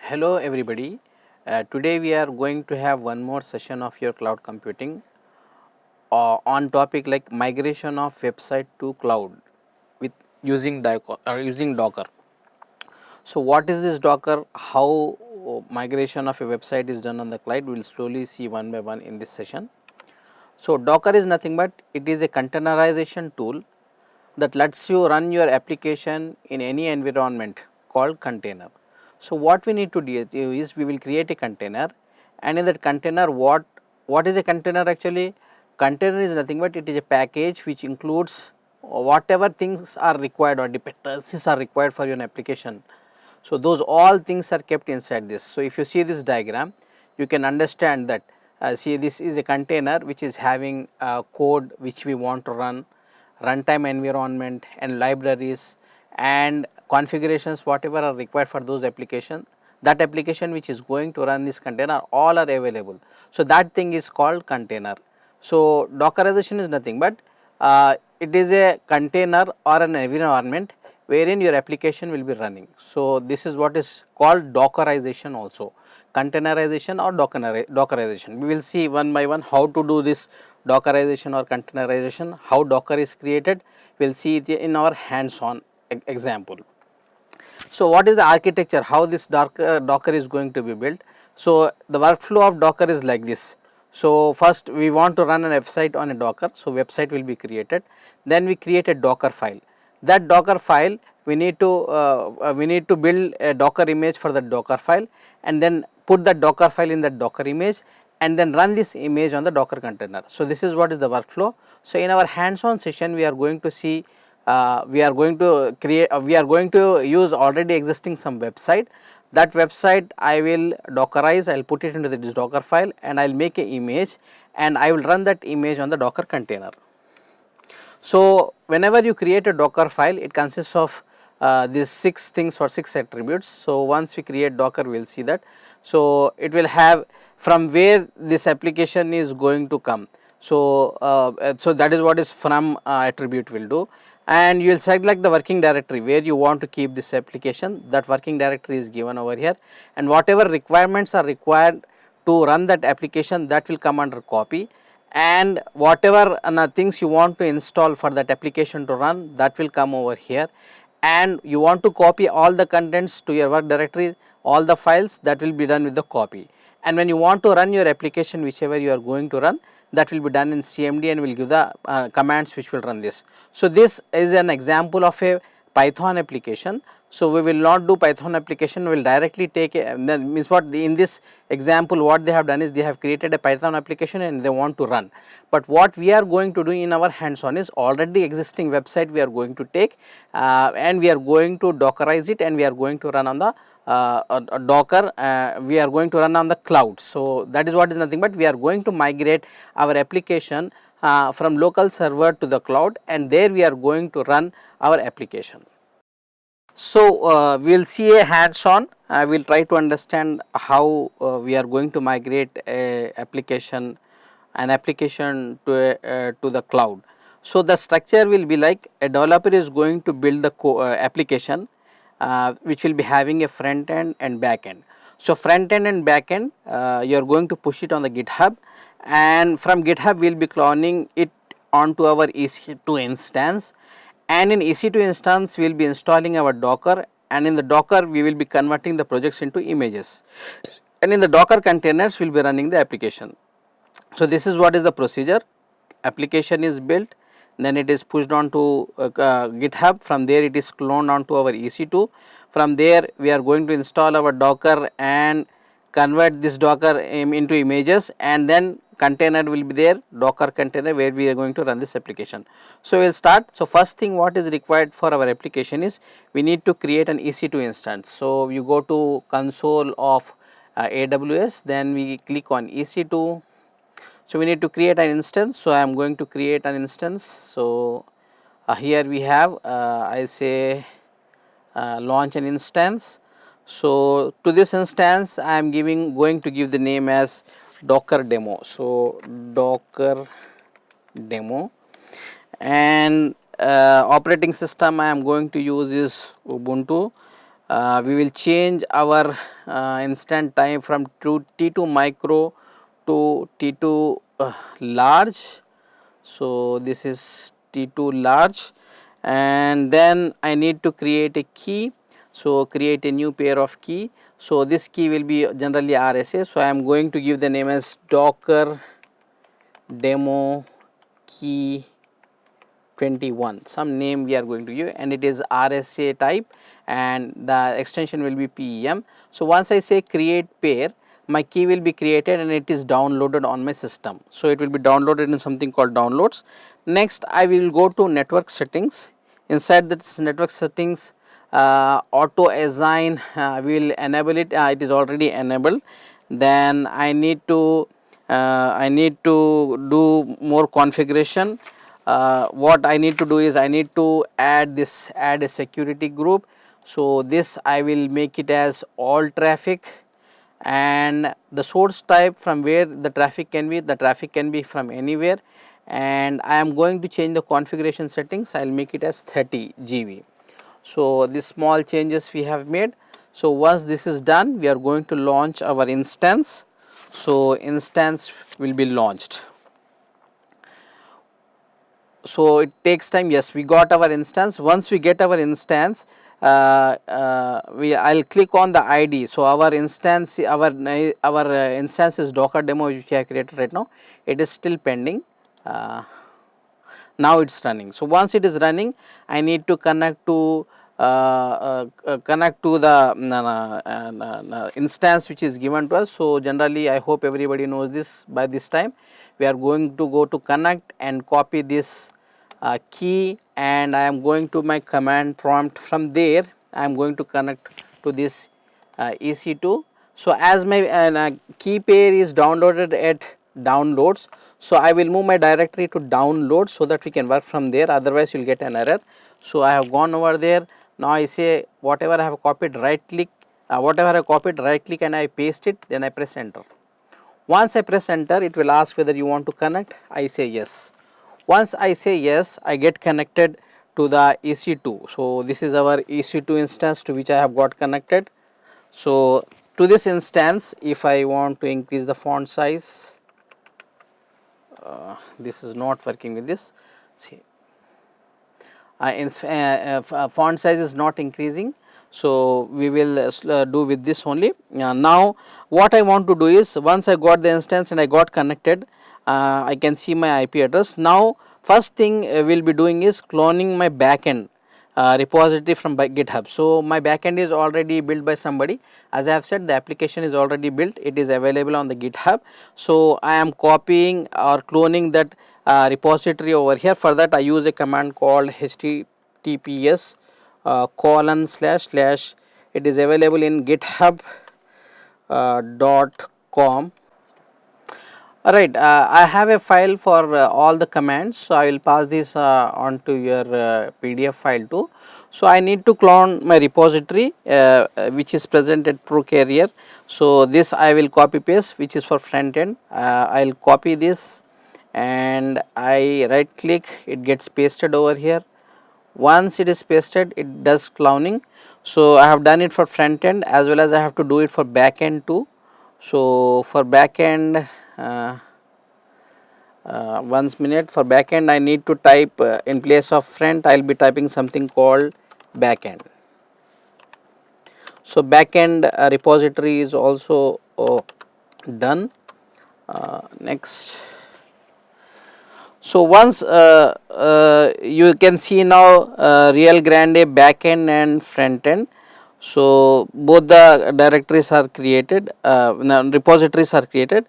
Hello everybody. Today we are going to have one more session of your cloud computing on topic like migration of website to cloud with using Docker. So what is this Docker? How migration of a website is done on the cloud? We will slowly see one by one in this session. So Docker is nothing but it is a containerization tool that lets you run your application in any environment called container. So what we need to do is we will create a container, and in that container what is a container actually? Container is nothing but it is a package which includes whatever things are required or dependencies are required for your application. So those all things are kept inside this. So if you see this diagram, you can understand that see, this is a container which is having code which we want to run, runtime environment and libraries and configurations whatever are required for those applications. That application which is going to run this container all are available. So that thing is called container. So Dockerization is nothing but it is a container or an environment wherein your application will be running. So this is what is called Dockerization also, containerization or Dockerization. We will see one by one how to do this Dockerization or containerization, how Docker is created. We will see it in our hands on example. So what is the architecture, how this Docker is going to be built? So the workflow of Docker is like this. So first we want to run an website on a Docker, so website will be created, then we create a Docker file. That Docker file we need to build a Docker image for the Docker file, and then put the Docker file in the Docker image, and then run this image on the Docker container. So this is what is the workflow. So in our hands on session we are going to see we are going to use already existing some website. That website I will Dockerize, I will put it into this Docker file, and I will make an image, and I will run that image on the Docker container. So whenever you create a Docker file, it consists of these 6 things or 6 attributes. So once we create Docker, we will see that. So it will have from where this application is going to come. So so that is what is from attribute will do, and you will select the working directory where you want to keep this application. That working directory is given over here, and whatever requirements are required to run that application, that will come under copy, and whatever things you want to install for that application to run, that will come over here, and you want to copy all the contents to your work directory, all the files, that will be done with the copy. And when you want to run your application whichever you are going to run, that will be done in CMD and will give the commands which will run this. So this is an example of a Python application. So we will not do Python application, we will directly take means what in this example what they have done is they have created a Python application and they want to run. But what we are going to do in our hands on is already existing website we are going to take and we are going to Dockerize it, and we are going to run on the Docker, we are going to run on the cloud. So that is what is nothing but we are going to migrate our application from local server to the cloud, and there we are going to run our application. So we will see a hands on, we will try to understand how we are going to migrate an application to the cloud. So the structure will be like a developer is going to build the application which will be having a front end and back end. So front end and back end you are going to push it on the GitHub, and from GitHub we will be cloning it onto our EC2 instance, and in EC2 instance we will be installing our Docker, and in the Docker we will be converting the projects into images, and in the Docker containers we will be running the application. So this is what is the procedure. Application is built, then it is pushed on to GitHub, from there it is cloned onto our EC2, from there we are going to install our Docker and convert this Docker into images, and then container will be there, Docker container, where we are going to run this application. So we will start. So first thing what is required for our application is we need to create an EC2 instance. So you go to console of AWS, then we click on EC2. So we need to create an instance. So I am going to create an instance. So here we have I say launch an instance. So to this instance I am going to give the name as Docker demo. So Docker demo, and operating system I am going to use is Ubuntu, We will change our instant time from T2 micro to T2 large. So, this is T2 large, and then I need to create a key. So, create a new pair of key. So, this key will be generally RSA. So, I am going to give the name as Docker demo key 21, some name we are going to give, and it is RSA type and the extension will be PEM. So, once I say create pair, my key will be created and it is downloaded on my system. So, it will be downloaded in something called downloads. Next, I will go to network settings. Inside this network settings, auto assign, we will enable it. It is already enabled. Then I need to do more configuration. What I need to do is I need to add a security group. So, this I will make it as all traffic, and the source type from where the traffic can be from anywhere, and I am going to change the configuration settings. I will make it as 30 GB. So, these small changes we have made. So, once this is done, we are going to launch our instance. So, instance will be launched. So, it takes time. Yes, we got our instance. Once we get our instance, I will click on the ID. So, our instance instance is Docker demo which we have created right now. It is still pending. Now it is running. So, once it is running, I need to connect to the instance which is given to us. So, generally I hope everybody knows this by this time. We are going to go to connect and copy this key, and I am going to my command prompt. From there I am going to connect to this EC2. So, as my key pair is downloaded at downloads, so I will move my directory to download so that we can work from there, otherwise you will get an error. So, I have gone over there. Now, I say whatever I have copied, right click, and I paste it, then I press enter. Once I press enter, it will ask whether you want to connect. I say yes. Once I say yes, I get connected to the EC2. So, this is our EC2 instance to which I have got connected. So, to this instance, if I want to increase the font size, this is not working with this. See, font size is not increasing. So, we will do with this only. Now, what I want to do is, once I got the instance and I got connected, I can see my IP address. Now, first thing we will be doing is cloning my backend repository from GitHub. So, my backend is already built by somebody. As I have said, the application is already built, it is available on the GitHub. So, I am copying or cloning that repository over here. For that I use a command called https :// it is available in github.com. Alright, I have a file for all the commands. So, I will pass this on to your PDF file too. So, I need to clone my repository which is present at procarrier. So, this I will copy paste, which is for front end. I will copy this and I right click, it gets pasted over here. Once it is pasted, it does cloning. So, I have done it for front end as well as I have to do it for back end too. So, for back end, once minute, for back end I need to type in place of front, I will be typing something called back end. So, back end repository is also done. Next. So, once you can see now Real Grande backend and front end. So, both the directories are created, repositories are created.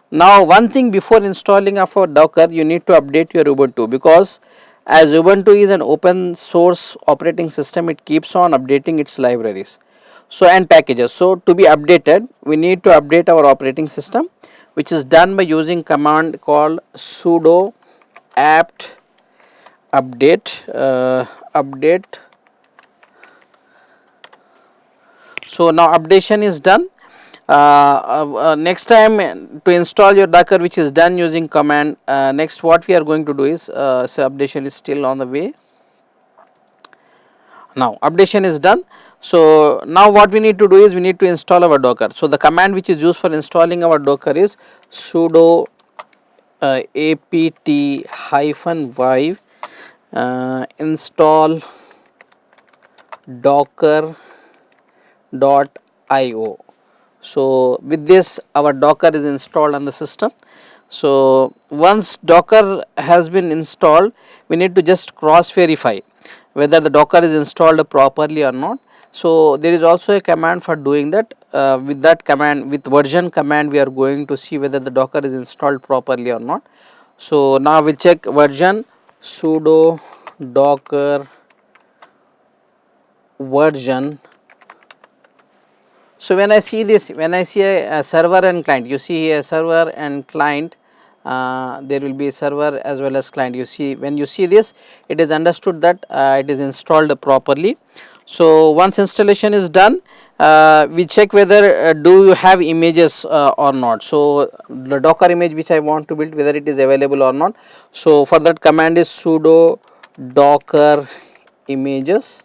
Now, one thing before installing of a Docker, you need to update your Ubuntu, because as Ubuntu is an open source operating system, it keeps on updating its libraries. So, and packages. So, to be updated, we need to update our operating system, which is done by using command called sudo apt update update. So, now updation is done. Next time to install your Docker, which is done using command, next what we are going to do is, so updation is still on the way. Now updation is done. So now what we need to do is we need to install our Docker. So the command which is used for installing our Docker is sudo apt-y install docker.io. So with this our Docker is installed on the system. So once Docker has been installed, we need to just cross verify whether the Docker is installed properly or not. So there is also a command for doing that. With that command, with version command, we are going to see whether the Docker is installed properly or not. So now we'll check version sudo docker version. So when I see this, when I see a server and client, you see a server and client, there will be server as well as client. You see, when you see this, it is understood that it is installed properly. So once installation is done, we check whether do you have images or not. So the Docker image which I want to build, whether it is available or not. So for that command is sudo docker images.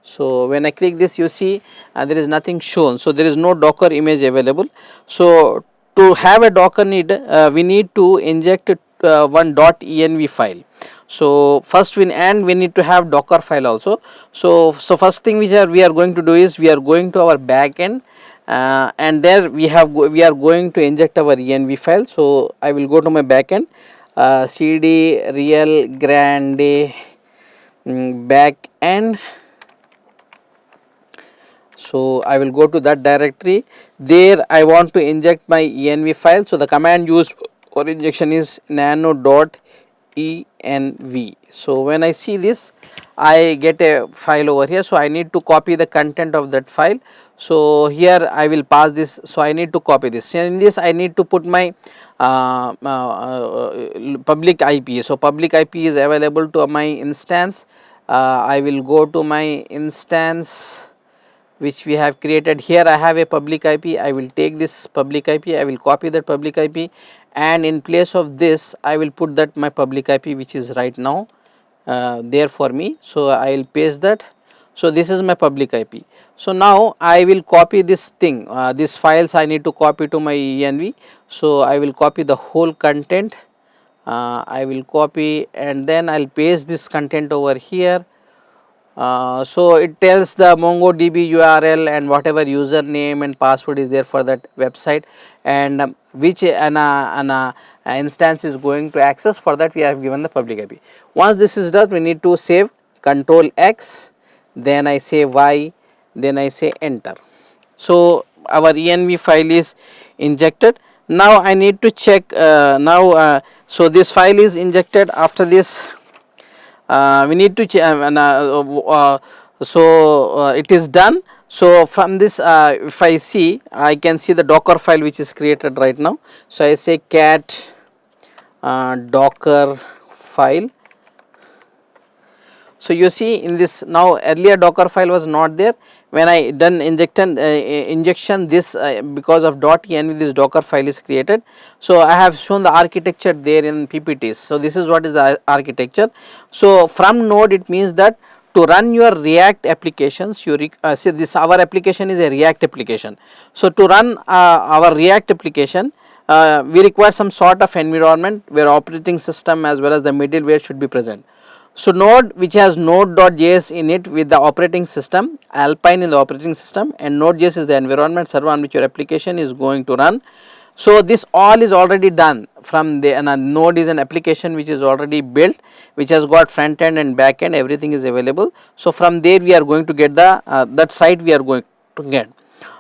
So when I click this, you see there is nothing shown. So there is no Docker image available. So to have a Docker need, we need to inject one .env file. So first we need to have Docker file also. So first thing we are going to do is we are going to our backend, and there we are going to inject our env file. So I will go to my backend, cd real grande backend. So I will go to that directory. There I want to inject my env file. So the command used for injection is nano.env. So when I see this, I get a file over here. So I need to copy the content of that file. So here I will pass this. So I need to copy this. In this I need to put my public IP. So public IP is available to my instance. I will go to my instance which we have created. Here I have a public IP. I will take this public IP, I will copy that public IP, and in place of this I will put that my public IP which is right now there for me. So I will paste that. So this is my public IP. So now I will copy this thing, these files I need to copy to my env. So I will copy the whole content, I will copy, and then I will paste this content over here. So it tells the MongoDB URL and whatever username and password is there for that website, and which an instance is going to access. For that we have given the public IP. Once this is done, we need to save, Control X, then I say Y, then I say enter. So our env file is injected. Now I need to check so this file is injected. After this we need to it is done. So from this if I see, I can see the Docker file which is created right now. So I say cat Docker file. So you see in this, now earlier Docker file was not there. When I done injection this because of .env, this Docker file is created. So I have shown the architecture there in PPTs. So this is what is the architecture. So from node, it means that to run your React applications, you see this, our application is a React application. So to run our React application, we require some sort of environment where operating system as well as the middleware should be present. So node which has node.js in it with the operating system, Alpine in the operating system, and node.js is the environment server on which your application is going to run. So this all is already done from the, and a node is an application which is already built, which has got front end and back end, everything is available. So from there we are going to get the that site we are going to get.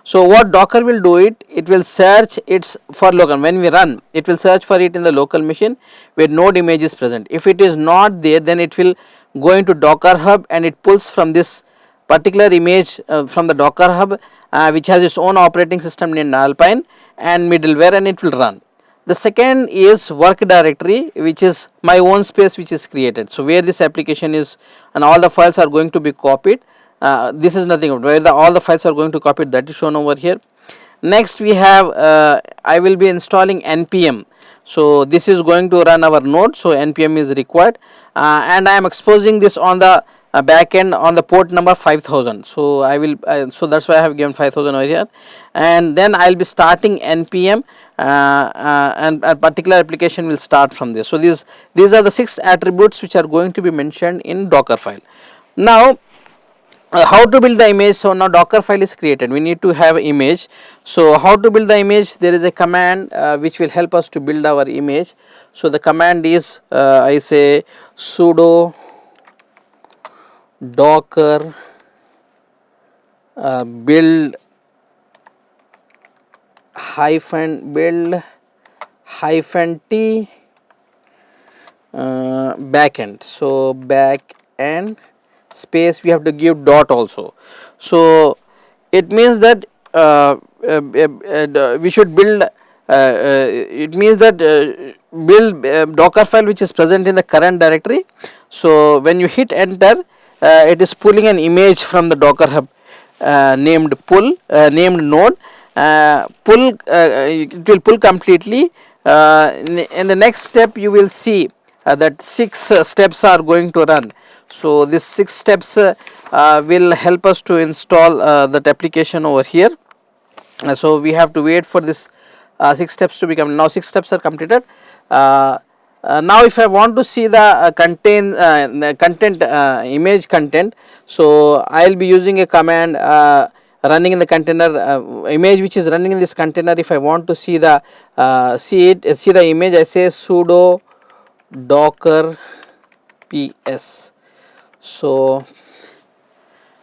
So what Docker will do, it will search its for local. When we run, it will search for it in the local machine where node image is present. If it is not there, then it will go into Docker hub and it pulls from this particular image from the Docker hub which has its own operating system named Alpine and middleware, and it will run. The second is work directory, which is my own space which is created. So where this application is and all the files are going to be copied. This is nothing where all the files are going to copy, that is shown over here. Next we have I will be installing npm. So this is going to run our node, so npm is required, and I am exposing this on the backend on the port number 5000. So I will so that's why I have given 5000 over here, and then I'll be starting npm, and a particular application will start from this. So these are the 6 attributes which are going to be mentioned in Docker file. Now how to build the image. So now Docker file is created, we need to have image. So how to build the image, there is a command which will help us to build our image. So the command is I say sudo docker build -t backend. So backend space we have to give dot also. So it means that we should build it means that build docker file which is present in the current directory. So when you hit enter, it is pulling an image from the docker hub named named node, pull it will pull completely. In the next step you will see that 6 steps are going to run. So these 6 steps will help us to install that application over here. So we have to wait for this 6 steps to become. Now 6 steps are completed. Now if I want to see the content image content, so I will be using a command running in the container image which is running in this container. If I want to see the see the image, I say sudo docker ps. So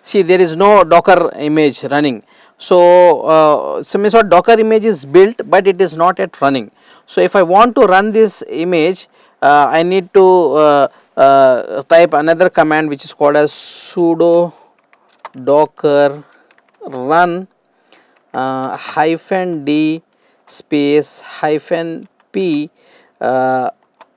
see, there is no docker image running. So so means what, docker image is built but it is not yet running. So if I want to run this image, I need to type another command which is called as sudo docker run -d space -p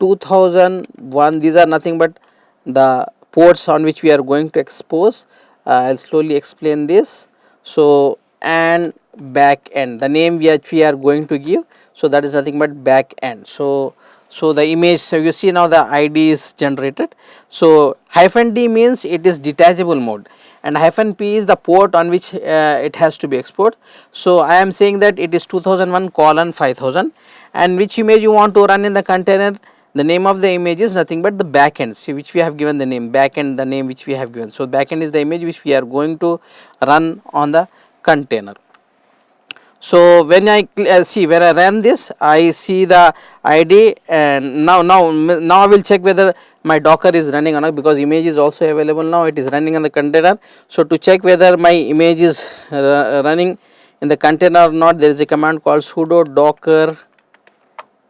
2001. These are nothing but the ports on which we are going to expose. I'll slowly explain this. So and back end, the name which we are going to give, so that is nothing but back end. So the image, so you see now the id is generated. So -d means it is detachable mode, and -p is the port on which it has to be exported. So I am saying that it is 2001:5000, and which image you want to run in the container. The name of the image is nothing but the backend, see, which we have given the name backend, the name which we have given. So backend is the image which we are going to run on the container. So when I see, when I run this, I see the id, and now I will check whether my docker is running or not, because image is also available. Now it is running on the container. So to check whether my image is running in the container or not, there is a command called sudo docker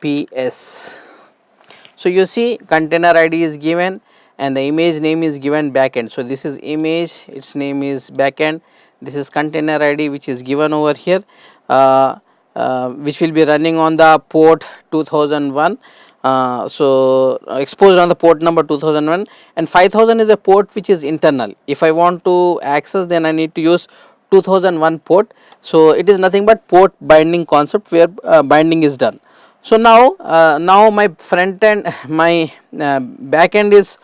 ps. So you see, container id is given and the image name is given backend. So this is image, its name is backend. This is container id which is given over here, which will be running on the port 2001. So exposed on the port number 2001, and 5000 is a port which is internal. If I want to access, then I need to use 2001 port. So it is nothing but port binding concept where binding is done. So now my front end, my back end is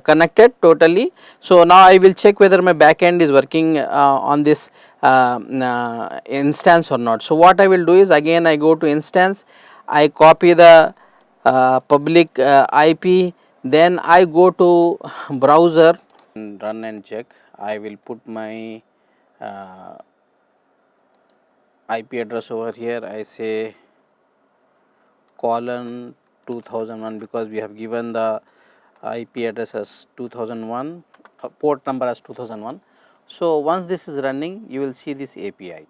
connected totally. So now I will check whether my back end is working on this instance or not. So what I will do is, again I go to instance, I copy the public IP, then I go to browser and run and check. I will put my IP address over here. I say colon 2001, because we have given the IP address as 2001, port number as 2001. So once this is running, you will see this API.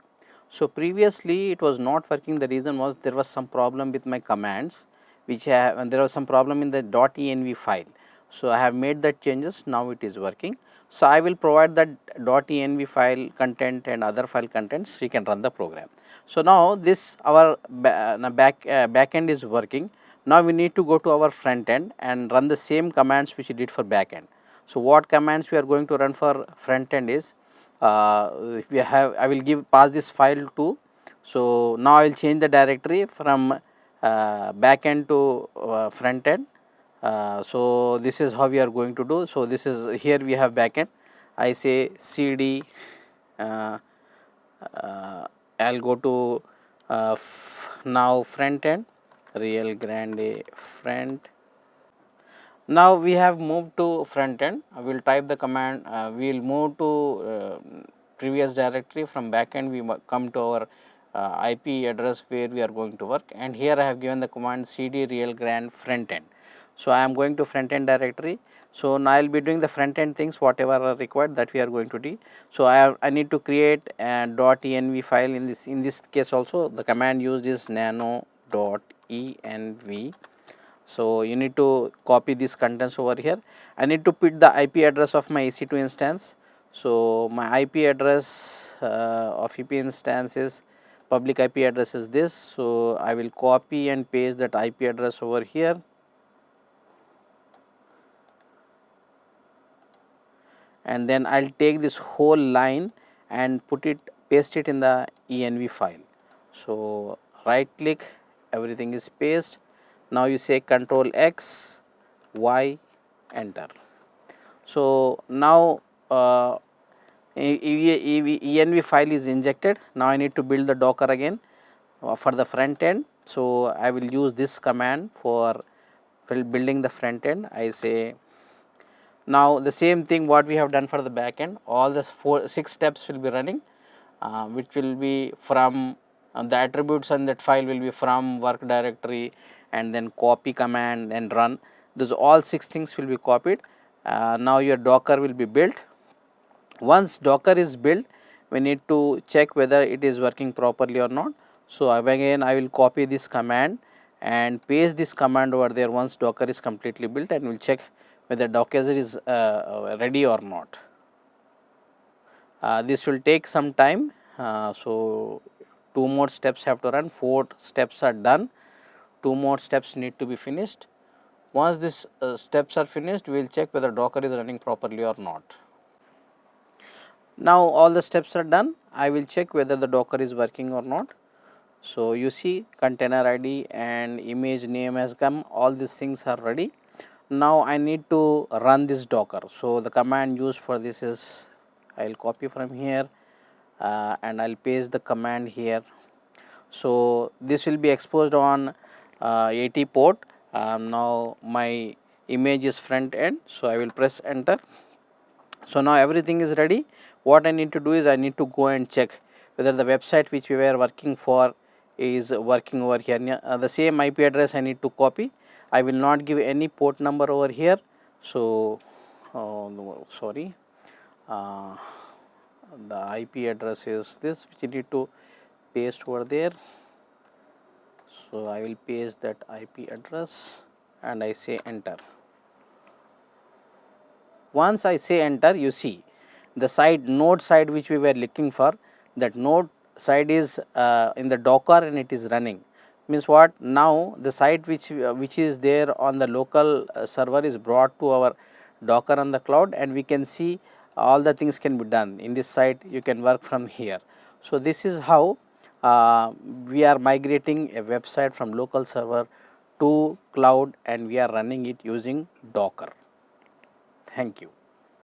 So previously it was not working. The reason was there was some problem with my commands, which have, and there was some problem in the .env file. So I have made that changes. Now it is working. So I will provide that .env file content and other file contents. We can run the program. So now this our back end is working. Now we need to go to our front end and run the same commands which we did for back end. So what commands we are going to run for front end is, we have, I will pass this file to. So now I will change the directory from back end to front end. So this is how we are going to do. So this is, here we have backend. I say cd, I'll go to now front end, Real Grande front. Now we have moved to front end. We will type the command. We will move to previous directory. From back end we come to our IP address where we are going to work, and here I have given the command cd real grand front end. So I am going to front end directory. So now I will be doing the front end things whatever are required, that we are going to do. So I need to create a .env file. In this case also the command used is nano.env. So you need to copy these contents over here. I need to put the IP address of my EC2 instance. So my IP address of EP instance is, public IP address is this. So I will copy and paste that IP address over here, and then I'll take this whole line and paste it in the env file. So right click, everything is paste. Now you say Control X, Y, enter. So now env file is injected. Now I need to build the Docker again for the front end. So I will use this command for building the front end. I say, now the same thing what we have done for the back end, all the 6 steps will be running, which will be from the attributes on that file will be from work directory, and then copy command and run. Those all 6 things will be copied. Now your Docker will be built. Once Docker is built, we need to check whether it is working properly or not. So again I will copy this command and paste this command over there once Docker is completely built, and we will check whether Docker is ready or not. This will take some time. So 2 more steps have to run, 4 steps are done, 2 more steps need to be finished. Once these steps are finished, we will check whether Docker is running properly or not. Now all the steps are done. I will check whether the Docker is working or not. So you see container ID and image name has come, all these things are ready. Now I need to run this Docker. So the command used for this is, I will copy from here and I will paste the command here. So this will be exposed on 80 port. Now my image is front end, so I will press enter. So now everything is ready. What I need to do is I need to go and check whether the website which we were working for is working over here. The same IP address I need to copy. I will not give any port number over here. So no, sorry, the IP address is this, which you need to paste over there. So I will paste that IP address and I say enter. Once I say enter, you see the site, node site which we were looking for, that node site is in the Docker and it is running. Means what? Now the site which is there on the local server is brought to our Docker on the cloud, and we can see all the things can be done in this site. You can work from here. So this is how we are migrating a website from local server to cloud, and we are running it using Docker. Thank you.